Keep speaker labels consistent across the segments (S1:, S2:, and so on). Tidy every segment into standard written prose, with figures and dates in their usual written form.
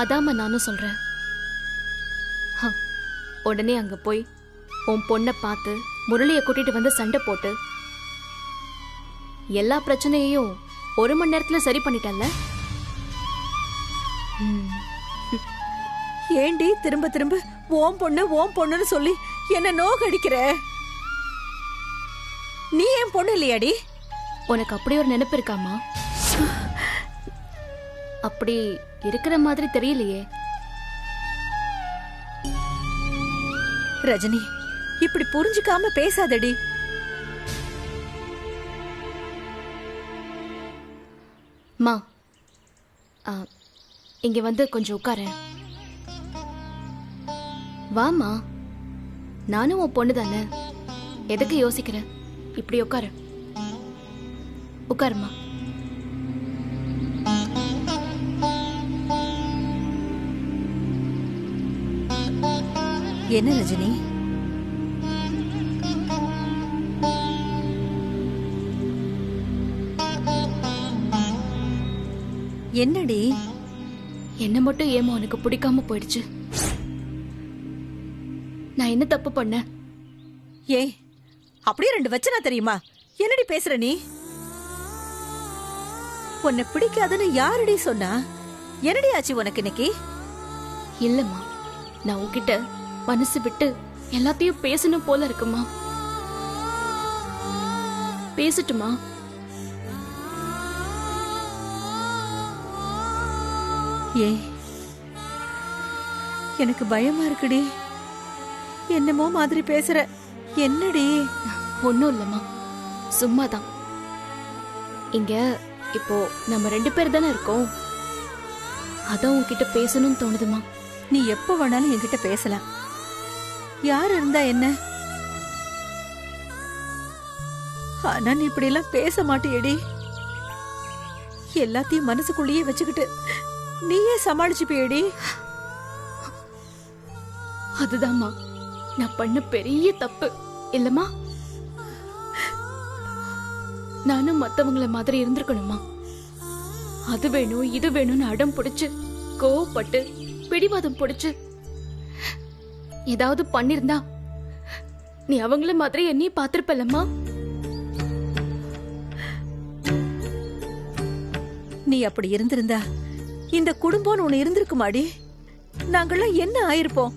S1: அதாம நானும் சொல்றேன். உடனே அங்க போய் உன் பொண்ணை பார்த்து முரளிய கூட்டிட்டு வந்து சண்டை போட்டு எல்லா பிரச்சனையையும் 1 மணி நேரத்துல சரி பண்ணிட்டல்ல?
S2: ஏண்டி திரும்ப திரும்ப ஓம் பொண்ணுன்னு சொல்லி என்ன நோகடிக்கிற? நீ என் பொண்ணு இல்லையாடி?
S1: உனக்கு அப்படி ஒரு நினைப்பு இருக்காமா? அப்படி இருக்கிற மாதிரி தெரியலையே.
S2: ரஜினி, இப்படி புரிஞ்சுக்காம பேசாதடி.
S1: மா, இங்க வந்து கொஞ்சம் உட்கார. வாமா, நானும் உன் பொண்ணு தானே. எதுக்கு யோசிக்கிற? இப்படி உட்காரு. உட்காருமா.
S2: என்ன ரஜினி? என்னடி?
S1: என்ன மட்டும் ஏமா உனக்கு பிடிக்காம போயிடுச்சு? நான் என்ன தப்பு பண்ண?
S2: ஏ, அப்படியே 2 வச்சனா தெரியுமா? என்னடி பேசுற நீ? உன்னை பிடிக்காதுன்னு யாரடி சொன்னா? என்னடி ஆச்சு உனக்கு இன்னைக்கு?
S1: இல்லம்மா, நான் உன்கிட்ட மனசு விட்டு எல்லாத்தையும் பேசணும் போல இருக்குமா. பேசட்டுமா?
S2: ஏ, எனக்கு பயமா இருக்குடி. என்னமோ மாதிரி பேசுற. என்னடி?
S1: ஒண்ணும் இல்லம்மா, சும்மாதான். இங்க இப்போ நம்ம 2 பேர் தானே இருக்கோம். அதான் உன்கிட்ட பேசணும்னு தோணுதுமா.
S2: நீ எப்ப வேணாலும் என்கிட்ட பேசலாம். யார் இருந்தா என்ன? ஆனா நீ இப்படி எல்லாம் பேச மாட்டியடி. எல்லாத்தையும் மனசுக்குள்ளேயே வச்சுக்கிட்டு நீயே சமாளிச்சுப்பியடி.
S1: அதுதாம்மா நான் பண்ண பெரிய தப்பு இல்லம்மா. நானும் மத்தவங்கள மாதிரி இருந்திருக்கணுமா? அது வேணும் இது வேணும்னு அடம் பிடிச்சு கோவப்பட்டு பிடிவாதம் பிடிச்சு ஏதாவது பண்ணிருந்தா நீ அவங்கள மாதிரி என்னையும் பாத்திருப்பல்லம்மா.
S2: நீ அப்படி இருந்திருந்தா இந்த குடும்பம் ஒண்ணு இருந்திருக்குமாடி? நாங்கெல்லாம் என்ன ஆயிருப்போம்?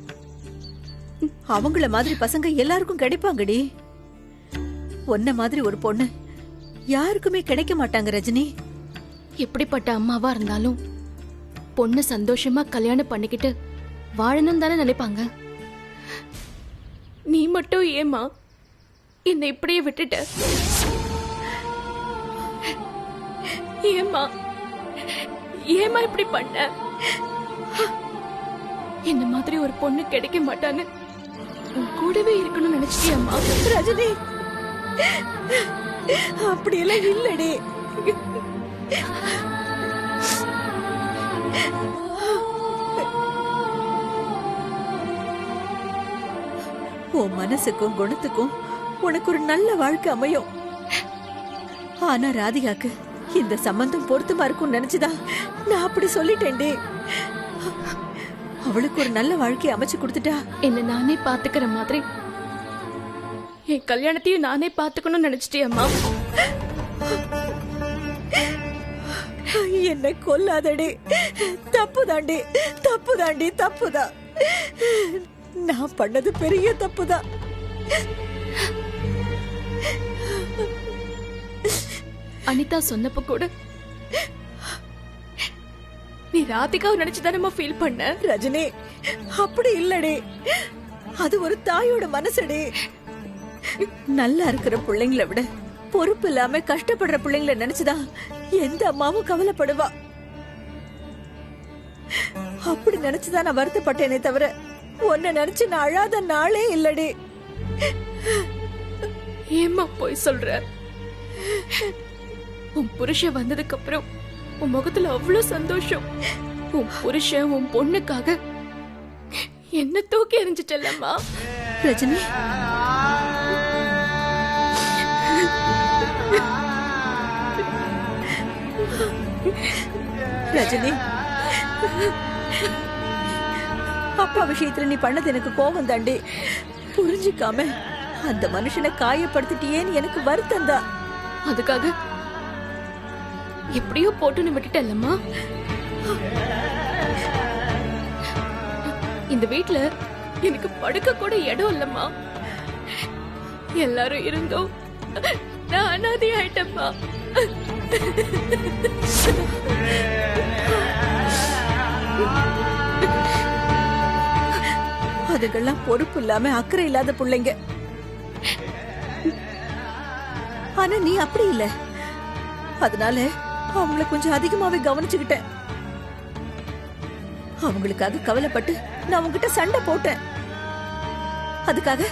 S2: அவங்கள மாதிரி பசங்க எல்லாருக்கும் கிடைப்பாங்கடி. ஒன்ன மாதிரி ஒரு பொண்ணு யாருக்குமே கிடைக்க மாட்டாங்க ரஜினி.
S1: எப்படிப்பட்ட அம்மாவா இருந்தாலும் பொண்ணு சந்தோஷமா கல்யாணம் பண்ணிக்கிட்டு வாழணும் தானே நினைப்பாங்க. நீ மட்டும் ஏமா என்னை இப்படியே விட்டுட்ட? ஏமா ஏமா இப்படி பண்ண? இந்த மாதிரி ஒரு பொண்ணு கிடைக்க மாட்டான்னு உன் கூடவே இருக்கணும்னு நினைச்சிட்டியம்மா?
S2: ரஜினி, அப்படியெல்லாம் இல்லடி. உன் மனசுக்கும் குணத்துக்கும் உனக்கு ஒரு நல்ல வாழ்க்கை அமையும். ஆனா ராதிகாக்கு இந்த சம்பந்தம் பொருத்தமா இருக்கும் நினைச்சுதான் நான் அப்படி சொல்லிட்டேன்டே. அவளுக்கு ஒரு நல்ல வாழ்க்கையை அமைச்சு கொடுத்துட்டா
S1: என்ன நானே பாத்துக்கிற மாதிரி என் கல்யாணத்தையும் நானே பாத்துக்கணும்னு நினைச்சிட்டியம்மா?
S2: என்ன கொல்லாதடி. தப்புதாண்டி, தப்புதாண்டி, தப்புதான். நான் பண்ணது பெரிய தப்புதான்.
S1: அனிதா சொன்னப்ப கூட நீ ராதிகாவை நினைச்சுதானமா ஃபீல் பண்ண?
S2: ரஜினி, அப்படி இல்லடி. அது ஒரு தாயோட மனசடி. நல்லா இருக்கிற பிள்ளைங்களை விட பொறுப்பு இல்லாம கஷ்டப்படுற பிள்ளைங்களை நினைச்சுதான் எந்த அம்மாவும் கவலைப்படுவா. அப்படி நினைச்சுதான் நான் வருத்தப்பட்டேனே தவிர உன்னை நினைச்சு நான் அழாத நாளே இல்லடி.
S1: ஏமா போய் சொல்ற? உன் புருஷன் வந்ததுக்கு அப்புறம் உன் முகத்துல அவ்வளவு சந்தோஷம். உன் புருஷன் உன் பொண்ணுக்காக என்ன தூக்கி எறிஞ்சிட்டல்லம்மா.
S2: ரஜினி, ரஜினி, அப்பா விஷயத்துல நீ பண்ணது எனக்கு கோபம் தாண்டி. புரிஞ்சுக்காம அந்த மனுஷனை காயப்படுத்திட்டியேன்னு எனக்கு வருத்தம் தான்.
S1: அதுக்காக எப்படியோ போட்டுன்னு விட்டுட்டல்லம்மா. இந்த வீட்ல எனக்கு படுக்க கூட இடம் இல்லம்மா. எல்லாரும் இருந்தோம் நான் அனாதை ஆயிட்டம்மா.
S2: அதுக்கெல்லாம் பொறுப்பு இல்லாம அக்கறை இல்லாத பிள்ளைங்க. ஆனா நீ அப்படி இல்ல. அதனால அவங்கள கொஞ்சம் அதிகமாவே கவனிச்சுக்கிட்டேன். அவங்களுக்காக கவலைப்பட்டு நான் உங்ககிட்ட சண்டை போட்டேன். அதுக்காக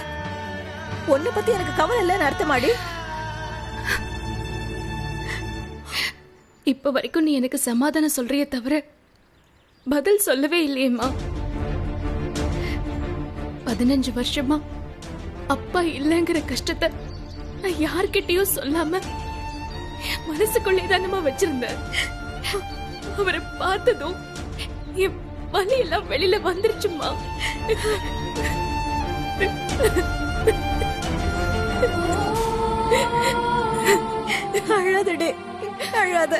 S2: உன்னை பத்தி எனக்கு கவலை இல்லைன்னு அர்த்தமாடி?
S1: இப்ப வரைக்கும் நீ எனக்கு சமாதானம் சொல்றியே தவிர பதில் சொல்லவே இல்லையேம்மா. 15 வருஷமா அப்பா இல்லைங்கிற கஷ்டத்தை நான் யார்கிட்டயும் சொல்லாம மனசுக்குள்ளே தானமா வச்சிருந்தேன். அவரை பார்த்ததும் என் வலி எல்லாம் வெளியில வந்துருச்சுமா.
S2: அழாதடே, அழாத.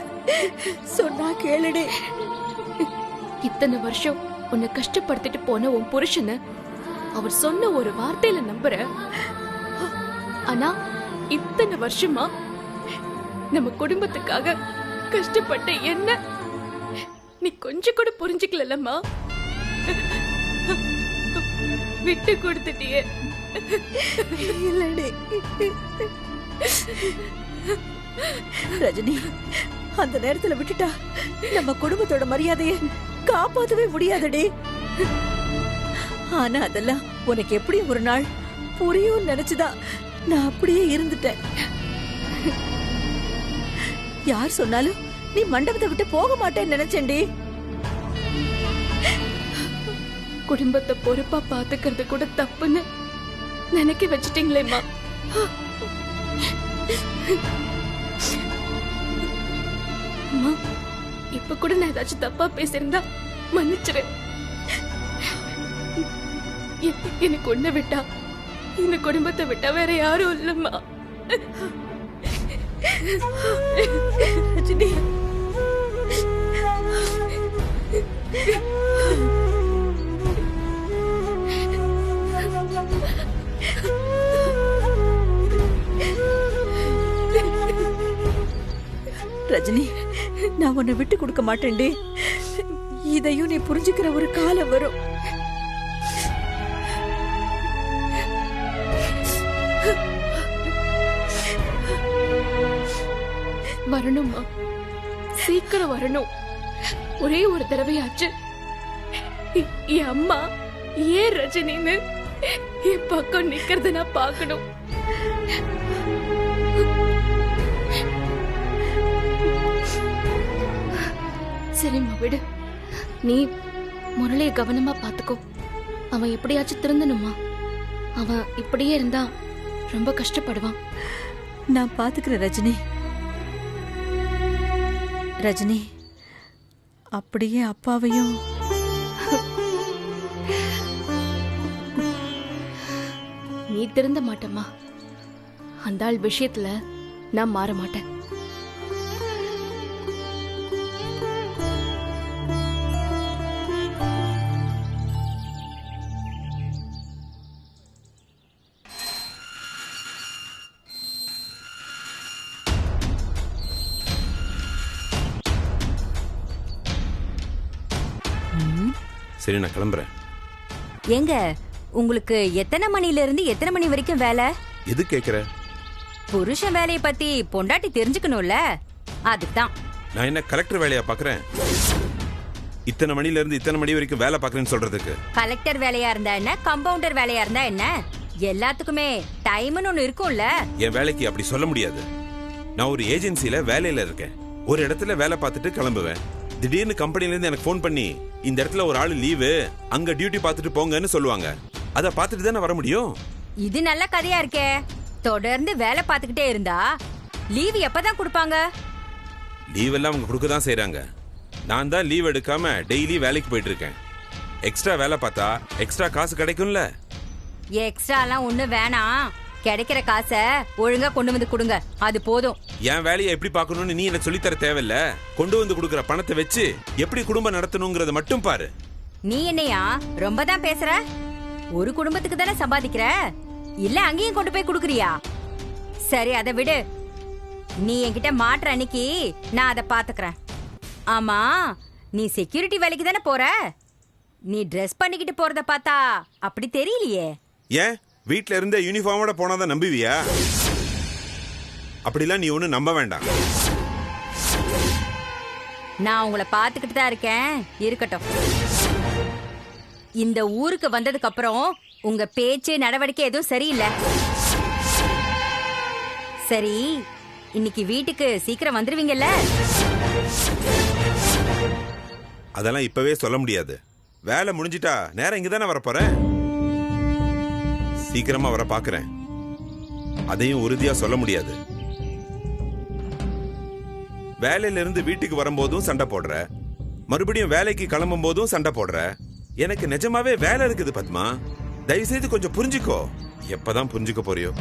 S2: சொன்னா கேளுடே.
S1: இத்தனை வருஷம் உன்னை கஷ்டப்படுத்திட்டு போன உன் புருஷனை அவர் சொன்ன ஒரு வார்த்தையில நம்புற. ஆனா இத்தனை வருஷமா நம்ம குடும்பத்துக்காக கஷ்டப்பட்ட என்ன நீ கொஞ்சம் கூட புரிஞ்சுக்கலம்மா. விட்டு கொடுத்துட்டியே.
S2: இல்லடே ரஜினி, அந்த நேரத்துல விட்டுட்டா நம்ம குடும்பத்தோட மரியாதையை காப்பாத்தவே முடியாதடே. ஆனா அதெல்லாம் உனக்கு எப்படி ஒரு நாள் புரியும் நினைச்சுதான் நான் அப்படியே இருந்துட்டேன். யார் சொன்னாலும் நீ மண்டபத்தை விட்டு போக மாட்டேன்னு நினைச்சேன்டி.
S1: குடும்பத்தை பொறுப்பா பாத்துக்கிறது கூட தப்புன்னு நினைக்க வச்சிட்டீங்களேம்மா. அம்மா, இப்ப கூட நான் ஏதாச்சும் தப்பா பேசியிருந்தா மன்னிச்சிரு. எனக்கு ஒண்ணு விட்டா இந்த குடும்பத்தை விட்டா வேற யாரும் இல்லம்மா.
S2: ரஜினி, ரஜினி, நான் உன்னை விட்டு கொடுக்க மாட்டேன்டி. இதையும் நீ புரிஞ்சுக்கிற ஒரு காலம் வரும்.
S1: வரணும்மா, சீக்கிரம் வரணும். ஒரே ஒரு தடவையாச்சு என் அம்மா ஏன் ரஜினின்னு என் பக்கம் நிக்கிறத நான் பார்க்கணும். சரிம்மா விடு. நீ முரளிய கவனமா பாத்துக்கோ. அவன் எப்படியாச்சும் திருந்தணுமா. அவன் இப்படியே இருந்தா ரொம்ப கஷ்டப்படுவான்.
S2: நான் பாத்துக்கிறேன் ரஜினி. ரஜினி, அப்படியே அப்பாவையும்
S1: நீ திருந்த மாட்டம்மா. அந்த ஆள் விஷயத்துல நான் மாற மாட்டேன்.
S3: சரி, நான் கிளம்புறேன்.
S4: எங்க உங்களுக்கு எத்தனை மணில இருந்து எத்தனை மணி வரைக்கும் வேலை?
S3: எது கேக்குற?
S4: புருஷன் வேலைய பத்தி பொண்டாட்டி தெரிஞ்சுக்கணும்ல, அதுதான்.
S3: நான் என்ன கலெக்டர் வேலையா பாக்குறேன்? இத்தனை மணில இருந்து இத்தனை மணி வரைக்கும் வேலை பாக்குறேன்னு சொல்றதுக்கு?
S4: கலெக்டர் வேலையா இருந்தா என்ன, கம்பவுண்டர் வேலையா இருந்தா என்ன, எல்லாத்துக்குமே டைம்னு ஒண்ணு இருக்கும்ல.
S3: என் வேலைக்கு அப்படி சொல்ல முடியாது. நான் ஒரு ஏஜென்சில வேலையில இருக்கேன். ஒரு இடத்துல வேலை பார்த்துட்டு கிளம்புவேன். திடீர்னு கம்பெனில இருந்து எனக்கு போன் பண்ணி இந்த இடத்துல ஒரு ஆளு லீவு, அங்க டியூட்டி பார்த்துட்டு போங்கன்னு சொல்லுவாங்க. அத பார்த்துட்டு தானே வர முடியும்.
S4: இது நல்ல கதையா இருக்கே. தொடர்ந்து வேலை பார்த்துக்கிட்டே இருந்தா லீவு எப்பதான் கொடுப்பாங்க?
S3: லீவ் எல்லாம் அவங்க கொடுக்க தான் செய்யறாங்க. நான் தான் லீவ் எடுக்காம டெய்லி வேலைக்கு போயிட்டு இருக்கேன். எக்ஸ்ட்ரா வேலை பார்த்தா எக்ஸ்ட்ரா காசு கிடைக்கும்ல.
S4: எக்ஸ்ட்ராலாம் ஒண்ணு வேணாம். கிடைக்கிற காசை ஒழுங்கா கொண்டு வந்து கொடுங்க, அது போதும்.
S3: என் வேலையை எப்படி பார்க்கணும்னு நீ எனக்கு சொல்லித்தர தேவையில்ல. கொண்டு வந்து கொடுக்குற பணத்தை வச்சு எப்படி குடும்பம் நடத்தணுங்கிறத மட்டும் பாரு.
S4: நீ என்னையா ரொம்ப தான் பேசுற? ஒரு குடும்பத்துக்கு தானே சம்பாதிக்கிற, இல்ல அங்கேயும் கொண்டு போய் குடுக்குறியா? சரி அதை விடு. நீ என்கிட்ட மாட்டுற அன்னைக்கு நான் அதை பாத்துக்கிறேன். ஆமா, நீ செக்யூரிட்டி வேலைக்கு தானே போற? நீ ட்ரெஸ் பண்ணிக்கிட்டு போறத பார்த்தா அப்படி தெரியலையே.
S3: ஏன் வீட்ல இருந்த யூனிஃபார்மோட போனாதான் நம்புவியா? அப்படிலாம் நீ ஒண்ணு நம்ப வேண்டாம்.
S4: நான் உங்களை பாத்துக்கிட்டு தான் இருக்கேன், இருக்கட்டும். இந்த ஊருக்கு வந்ததுக்கு அப்புறம் உங்க பேச்சு நடவடிக்கை எதுவும் சரியில்லை. சரி, இன்னைக்கு வீட்டுக்கு சீக்கிரம் வந்துருவீங்கல்ல?
S3: அதெல்லாம் இப்பவே சொல்ல முடியாது. வேலை முடிஞ்சிட்டா நேரம் இங்கதானே வரப்போறேன். சீக்கிரமா வர பாக்குறேன். அதையும் உறுதியா சொல்ல முடியாது. வேலையில இருந்து வீட்டுக்கு வரும்போதும் சண்டை போடுற, மறுபடியும் வேலைக்கு கிளம்பும் போதும் சண்டை போடுற. எனக்கு நிஜமாவே வேலை இருக்குது பத்மா. தயவு செய்து கொஞ்சம் புரிஞ்சுக்கோ. எப்பதான் புரிஞ்சுக்க போறியோ?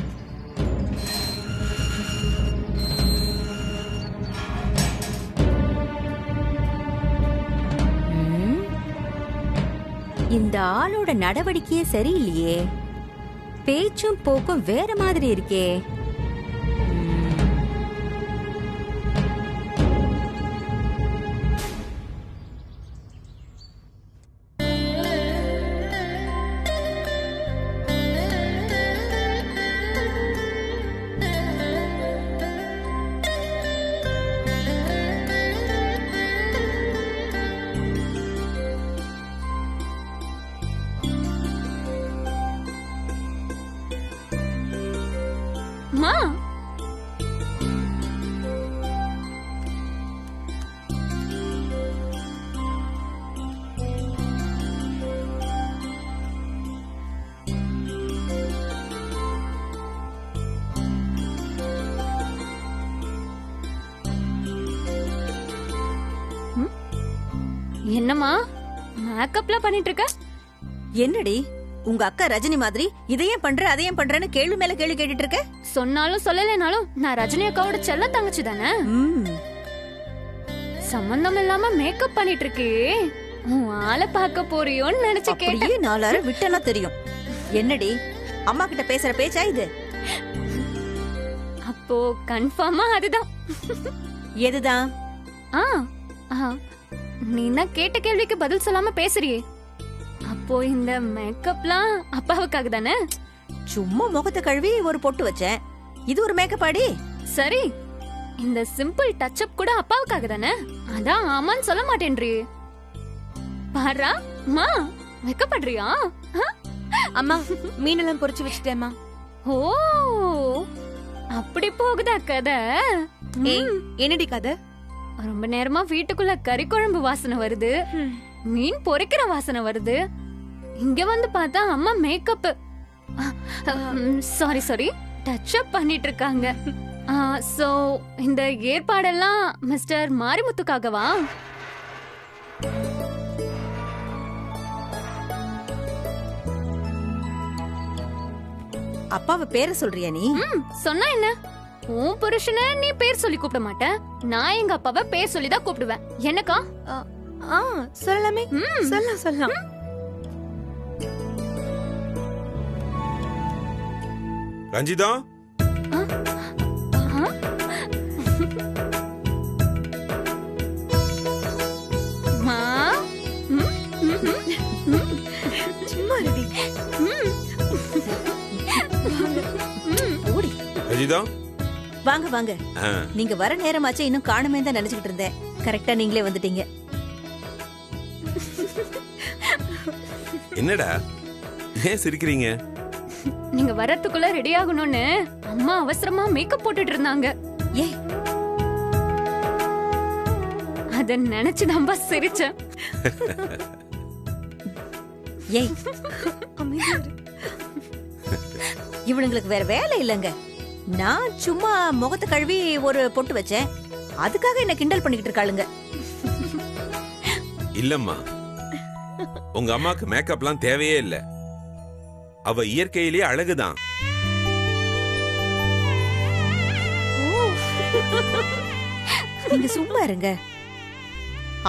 S4: இந்த ஆளோட நடவடிக்கையே சரியில்லையே. பேச்சும் போக்கும் வேற மாதிரி இருக்கே.
S1: மா, என்னம்மா மேக்கப்லாம் பண்ணிட்டு இருக்க?
S2: என்னடி உங்க அக்கா ரஜினி மாதிரி இதையும் பண்ற அதையும் பண்றேன்னு கேள்வி மேல கேள்வி கேட்டுட்டு இருக்க?
S1: சொன்னாலும் சொல்லலைனாலும் நான் ரஜினி அக்காவோட செல்ல தங்கச்சி தானே. சம்பந்தம் இல்லாம மேக்கப் பண்ணிட்டு இருக்கே. உன் ஆளை பார்க்க போறியோன்னு நினைச்சு கேட்டேன்.
S2: அப்படியே நாலார விட்டனா தெரியும். என்னடி அம்மா கிட்ட பேசுற பேச்சா இது?
S1: அப்போ கன்ஃபார்மா அதுதான்.
S2: எதுதான்?
S1: ஆ, நீ தான் கேட்ட கேள்விக்கு பதில் சொல்லாம பேசுறியே. அப்போ இந்த மேக்கப்லாம் அப்பாவுக்காக தானே?
S2: சும்மா முகத்தை கழுவி ஒரு பொட்டு வச்சேன். இது ஒரு மேக்கப் ஆடி?
S1: சரி, இந்த சிம்பிள் டச் அப் கூட அப்பாவுக்காக தானே? அதான் ஆமான்னு சொல்ல மாட்டேன்றி. பாரா மா, வெக்கப்படுறியா?
S5: அம்மா, மீனெல்லாம் பொரிச்சு வச்சுட்டேம்மா.
S1: ஓ, அப்படி போகுதா கதை?
S5: ஏய், என்னடி கதை?
S1: ரொம்ப நேரமா வீட்டுக்குள்ள கறி குழம்பு வாசனை வருது, மீன் பொரிக்கிற வாசனை வருது. இங்க வந்து பார்த்தா அம்மா மேக்கப், சாரி டச் அப் பண்ணிட்டு இருக்காங்க. சோ இந்த ஏற்பாடெல்லாம் மிஸ்டர் மாரிமுத்துக்காகவா?
S2: அப்பாவை பேரை சொல்றியா நீ?
S1: சொன்னா என்ன? உன் புருஷனை நீ பேர் சொல்லி கூப்பிட மாட்ட, நான் எங்க அப்பாவை பேர் சொல்லி தான் கூப்பிடுவேன். என்னக்கா?
S5: சொல்லலாமே. சொல்லலாம்.
S3: ரஞ்சிதா,
S1: மா,
S5: சும்மா ரெடி.
S2: ஓடி
S3: ரஞ்சிதா,
S2: வாங்க வாங்க. நீங்க வர நேரமாச்சே, இன்னும் காணுமே தான் நினைச்சுக்கிட்டு இருந்தேன். கரெக்டா நீங்களே வந்துட்டீங்க.
S3: என்னடா ஏன் சிரிக்கிறீங்க?
S1: நீங்க வரதுக்குள்ள ரெடி ஆகணும்னு அம்மா அவசரமா மேக்கப் போட்டுட்டு இருந்தாங்க.
S2: ஏய்,
S1: அத நினைச்சுதான்பா சிரிச்சேன்.
S2: ஏய், இவளுங்களுக்கு வேற வேலை இல்லங்க. நான் சும்மா முகத்தை கழுவி ஒரு பொட்டு வச்சேன், அதுக்காக என்ன கிண்டல் பண்ணிக்கிட்டு இருக்காளுங்க.
S3: இல்லம்மா, உங்க அம்மாக்கு மேக்கப்லாம் தேவையே இல்ல. அவ இயற்கையிலேயே அழகுதான்.
S2: நீங்க சும்மா இருங்க.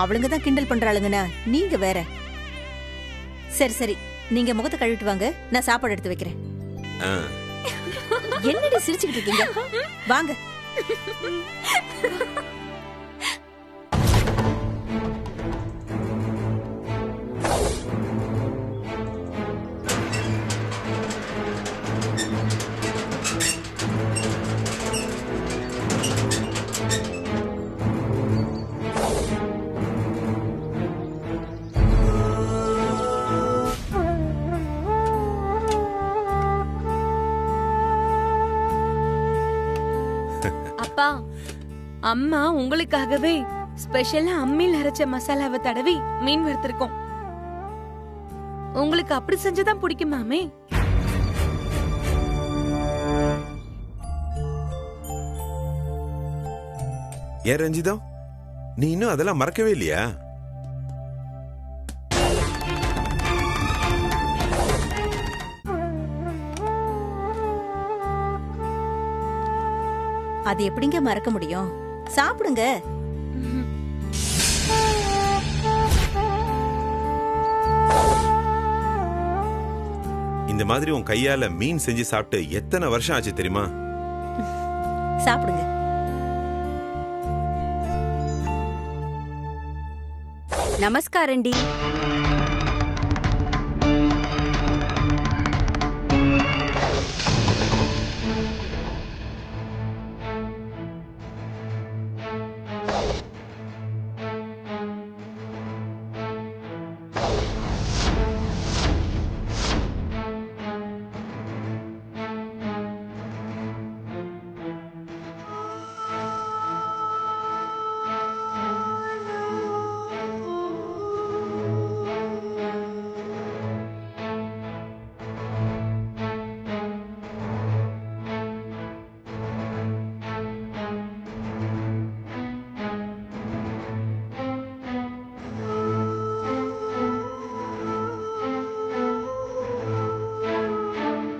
S2: அவளுங்க தான் கிண்டல் பண்றாளுங்கண்ணா, நீங்க வேற. சரி சரி, நீங்க முகத்தை கழுவிட்டு வாங்க, நான் சாப்பாடு எடுத்து வைக்கிறேன்.
S3: ஆ.
S2: என்னடி சிரிச்சுக்கிட்டு இருக்கீங்க? வாங்க.
S5: அப்பா, அம்மா உங்களுக்காகவே ஸ்பெஷலா அம்மியில் அரைச்ச மசாலாவை தடவி மீன் வறுத்திருக்கோம். உங்களுக்கு அப்படி செஞ்சதான் பிடிக்குமாமே?
S3: ஏன் ரஞ்சிதம், நீ இன்னும் அதெல்லாம் மறக்கவே இல்லையா?
S2: அது எப்படிங்க மறக்க முடியும்? சாப்பிடுங்க.
S3: இந்த மாதிரி உன் கையால மீன் செஞ்சு சாப்பிட்டு எத்தனை வருஷம் ஆச்சு தெரியுமா?
S2: சாப்பிடுங்க.
S4: நமஸ்காரண்டி.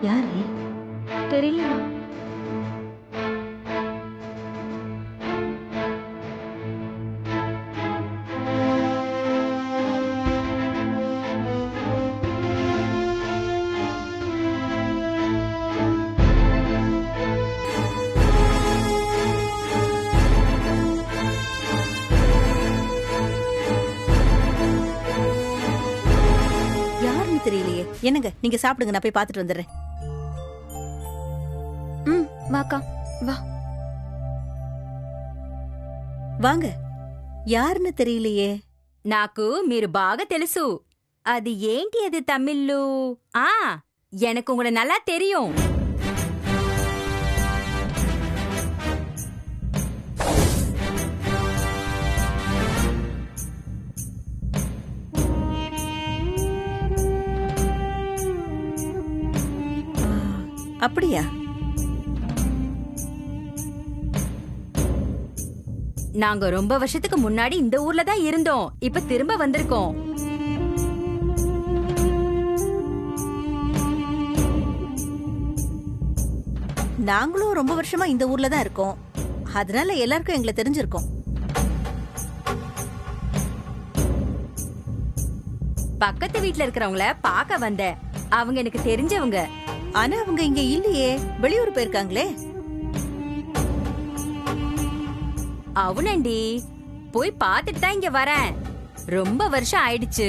S2: யாரு?
S5: தெரியல.
S2: யாருன்னு தெரியலையே. என்னங்க, நீங்க சாப்பிடுங்க, நான் போய் பார்த்துட்டு வந்துடுறேன்.
S1: வாக்கா வா.
S2: வாங்க. யாருன்னு தெரியலையே.
S4: నాకు మీరు బాగా తెలుసు. అది ఏంటి అది తమిళ్లు? ఆ எனக்கு உங்களை நல்லா தெரியும்.
S2: அப்படியா?
S4: நாங்க ரொம்ப வருஷத்துக்கு முன்னாடி இந்த ஊர்ல தான் இருந்தோம். இப்ப திரும்ப வந்திருக்கோம்.
S2: நாங்களும் ரொம்ப வருஷமா இந்த ஊர்ல தான் இருக்கோம். அதனால எல்லாருக்கும் எங்களை தெரிஞ்சிருக்கோம்.
S4: பக்கத்து வீட்ல இருக்கிறவங்கள பாக்க வந்தேன். அவங்க எனக்கு தெரிஞ்சவங்க.
S2: ஆனா அவங்க இங்க இல்லையே, வெளியூர் போயிருக்காங்களே.
S4: అవునండి, போய் பார்த்துட்டு தான் இங்க வரேன். ரொம்ப வருஷம் ஆயிடுச்சு.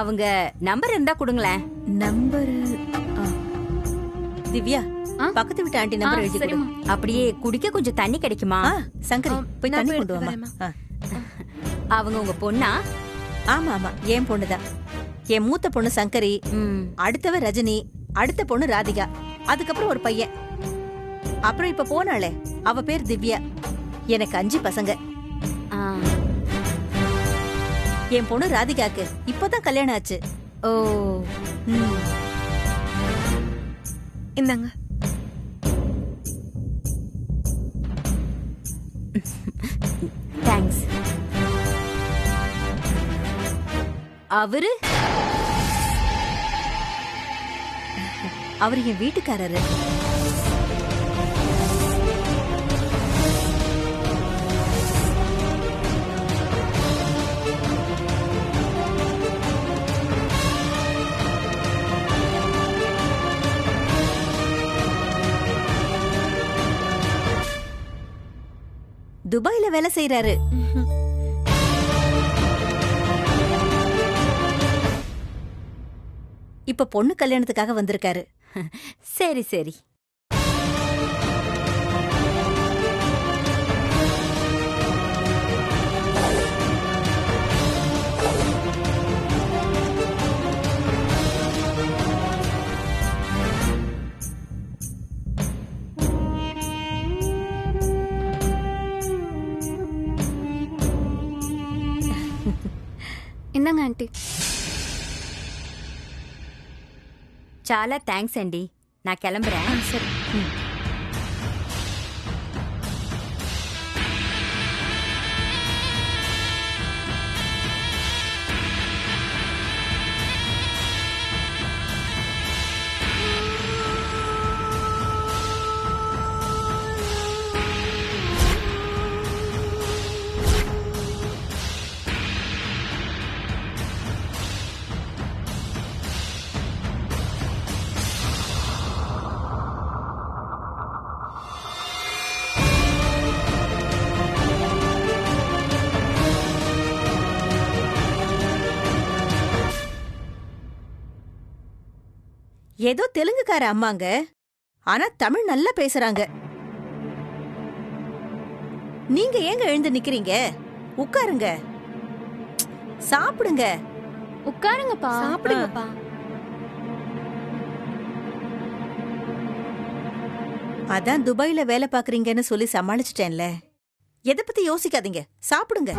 S4: அவங்க நம்பர் இருந்தா கொடுங்களேன்.
S2: நம்பர்? திவ்யா,
S1: ஆ?
S2: பக்கத்து வீட்டு ஆண்டி நம்பர் எழுதி கொடு.
S1: சரிம்மா.
S4: அப்படியே குடிக்க கொஞ்சம் தண்ணி கிடைக்குமா?
S2: சங்கரி, போய்
S5: நான்
S2: தண்ணி
S5: போய்
S2: கொண்டு வாமா.
S5: எடுத்துட்டு
S4: அவங்க உங்க பொண்ணா?
S2: ஆமா ஆமா, என் பொண்ணுதான். என் மூத்த பொண்ணு சங்கரி,
S4: ம்.
S2: அடுத்தவ ரஜினி, அடுத்த பொண்ணு ராதிகா, அதுக்கப்புறம் ஒரு பையன். அப்புறம் இப்ப போனாளே, அவ பேர் திவ்யா. எனக்கு 5 பசங்க.
S4: ஆ.
S2: என் பொண்ணு ராதிகாக்கு இப்பதான் கல்யாணம் ஆச்சு.
S4: ஓ.
S2: ம்.
S5: இந்தாங்க.
S4: தேங்க்ஸ். அவரு
S2: அவர் என் வீட்டுக்காரரு. துபாயில வேலை செய்யறாரு. இப்ப பொண்ணு கல்யாணத்துக்காக வந்திருக்காரு.
S4: சரி சரி.
S1: என்னங்க ஆண்டி?
S4: చాలా థ్యాంక్స్ అండి. நான் கிளம்புறேன்.
S1: சரி.
S2: ஏதோ தெலுங்குக்கார அம்மாங்க, ஆனா தமிழ் நல்லா பேசுறாங்க. நீங்க ஏங்க எழுந்து நிக்கிறீங்க? உட்காருங்க, சாப்பிடுங்க.
S1: உட்காருங்கப்பா.
S5: சாப்பிடுங்கப்பா.
S2: அதான் துபாயில வேலை பாக்குறீங்கன்னு சொல்லி சமாளிச்சிட்டேன்ல. எதை பத்தி யோசிக்காதீங்க, சாப்பிடுங்க.